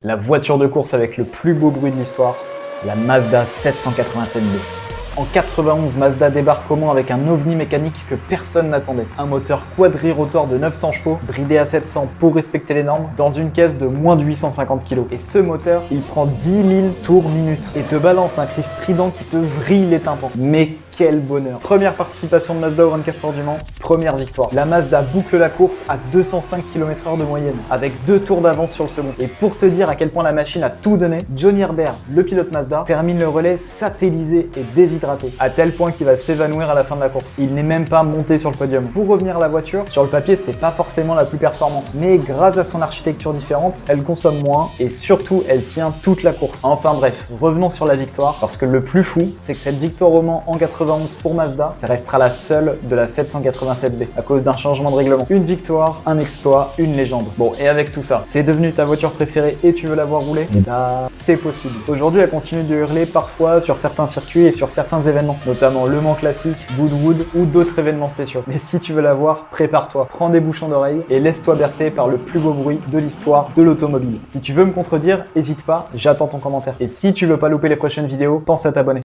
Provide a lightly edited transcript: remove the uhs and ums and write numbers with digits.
La voiture de course avec le plus beau bruit de l'histoire, la Mazda 787B. En 91, Mazda débarque au Mans avec un ovni mécanique que personne n'attendait. Un moteur quadrirotor de 900 chevaux, bridé à 700 pour respecter les normes, dans une caisse de moins de 850 kg. Et ce moteur, il prend 10 000 tours minute et te balance un cri strident qui te vrille les tympans. Mais quel bonheur! Première participation de Mazda au 24 heures du Mans, première victoire. La Mazda boucle la course à 205 km/h de moyenne, avec 2 tours d'avance sur le second. Et pour te dire à quel point la machine a tout donné, Johnny Herbert, le pilote Mazda, termine le relais satellisé et déshydraté, à tel point qu'il va s'évanouir à la fin de la course. Il n'est même pas monté sur le podium. Pour revenir à la voiture, sur le papier, c'était pas forcément la plus performante, mais grâce à son architecture différente, elle consomme moins et surtout, elle tient toute la course. Enfin bref, revenons sur la victoire, parce que le plus fou, c'est que cette victoire au Mans en 91 pour Mazda, ça restera la seule de la 787B à cause d'un changement de règlement. Une victoire, un exploit, une légende. Bon, et avec tout ça, c'est devenu ta voiture préférée et tu veux la voir rouler? Bah, c'est possible. Aujourd'hui, elle continue de hurler parfois sur certains circuits et sur certains événements, notamment Le Mans classique, Goodwood ou d'autres événements spéciaux. Mais si tu veux la voir, prépare-toi, prends des bouchons d'oreilles et laisse-toi bercer par le plus beau bruit de l'histoire de l'automobile. Si tu veux me contredire, n'hésite pas, j'attends ton commentaire. Et si tu veux pas louper les prochaines vidéos, pense à t'abonner.